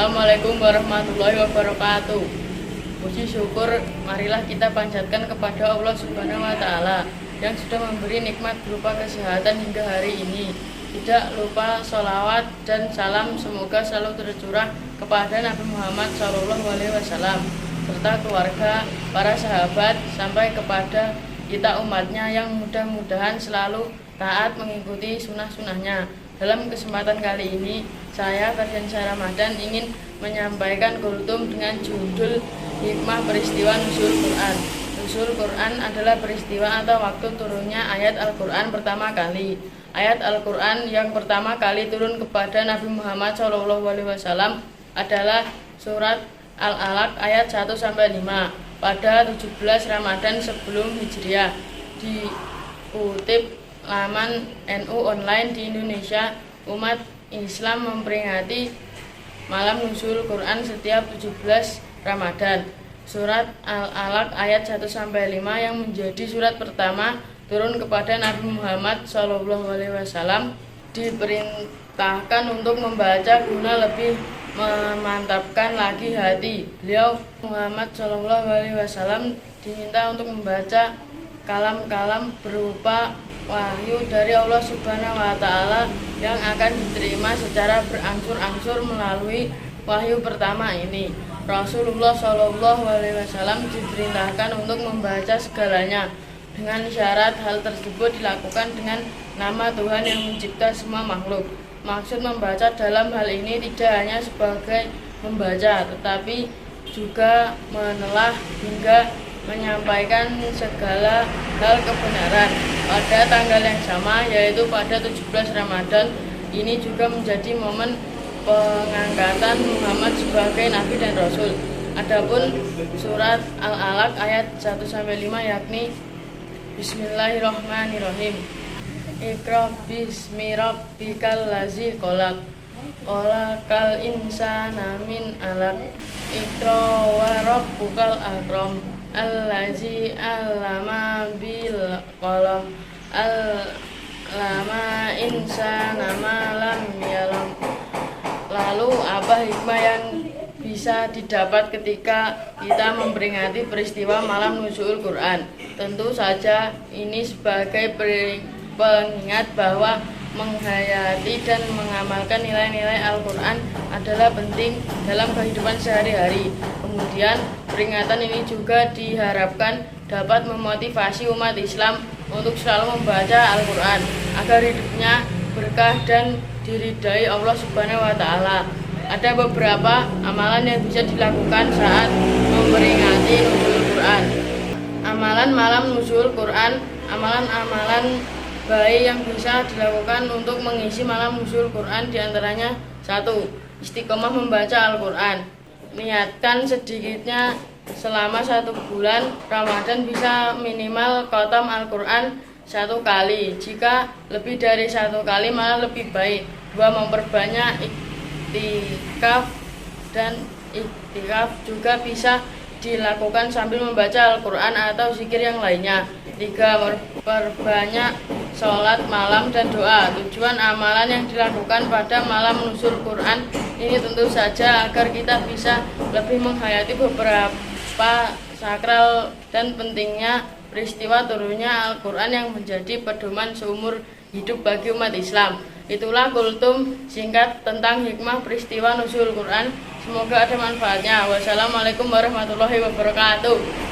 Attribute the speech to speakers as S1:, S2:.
S1: Assalamualaikum warahmatullahi wabarakatuh. Puji syukur marilah kita panjatkan kepada Allah Subhanahu wa Ta'ala yang sudah memberi nikmat berupa kesehatan hingga hari ini. Tidak lupa sholawat dan salam semoga selalu tercurah kepada Nabi Muhammad SAW serta keluarga, para sahabat, sampai kepada kita umatnya yang mudah-mudahan selalu taat mengikuti sunnah-sunnahnya. Dalam kesempatan kali ini, saya Ferdiansyah Ramadan ingin menyampaikan kultum dengan judul Hikmah Peristiwa Nuzul Quran. Nuzul Quran adalah peristiwa atau waktu turunnya ayat Al-Quran pertama kali. Ayat Al-Quran yang pertama kali turun kepada Nabi Muhammad SAW adalah surat Al-Alaq ayat 1-5 pada 17 Ramadan sebelum Hijriah. Dikutip laman NU online di Indonesia, umat Islam memperingati malam nuzul Quran setiap 17 Ramadan. Surat Al-Alaq ayat 1-5 yang menjadi surat pertama turun kepada Nabi Muhammad SAW diperintahkan untuk membaca guna lebih memantapkan lagi hati. Beliau Muhammad SAW diminta untuk membaca kalam-kalam berupa wahyu dari Allah Subhanahu wa Ta'ala yang akan diterima secara berangsur-angsur melalui wahyu pertama ini. Rasulullah SAW diperintahkan untuk membaca segalanya dengan syarat hal tersebut dilakukan dengan nama Tuhan yang mencipta semua makhluk. Maksud membaca dalam hal ini tidak hanya sebagai membaca, tetapi juga menelah hingga menyampaikan segala hal kebenaran pada tanggal yang sama, yaitu pada 17 Ramadan. Ini juga menjadi momen pengangkatan Muhammad sebagai Nabi dan Rasul. Adapun surat Al-Alaq ayat 1-5 yakni Bismillahirrahmanirrahim. Iqra bismi rabbikal ladzi khalaq. Khalaqal insana min 'alaq. Iqra wa rabbukal akram. Allazi 'allama bil qalam. Allama insana ma lam ya'lam. Lalu apa hikmah yang bisa didapat ketika kita memperingati peristiwa malam nuzul Quran? Tentu saja ini sebagai pengingat bahwa menghayati dan mengamalkan nilai-nilai Al-Quran adalah penting dalam kehidupan sehari-hari. Kemudian peringatan ini juga diharapkan dapat memotivasi umat Islam untuk selalu membaca Al-Quran agar hidupnya berkah dan diridai Allah Subhanahu wa Ta'ala. Ada beberapa amalan yang bisa dilakukan saat memperingati nuzul Quran. Amalan malam nuzul Quran, amalan-amalan baik yang bisa dilakukan untuk mengisi malam nuzul Quran diantaranya 1. Istiqomah membaca Al-Quran. Niatkan sedikitnya selama 1 bulan Ramadan bisa minimal khatam Al-Quran 1 kali. Jika lebih dari 1 kali malah lebih baik. 2. Memperbanyak iktikaf dan Iktikaf juga bisa dilakukan sambil membaca Al-Quran atau zikir yang lainnya. 3. Memperbanyak sholat malam dan doa. Tujuan amalan yang dilakukan pada malam nuzul Quran ini tentu saja agar kita bisa lebih menghayati beberapa sakral dan pentingnya peristiwa turunnya Al-Quran yang menjadi pedoman seumur hidup bagi umat Islam. Itulah kultum singkat tentang hikmah peristiwa nuzul Quran. Semoga ada manfaatnya. Wassalamualaikum warahmatullahi wabarakatuh.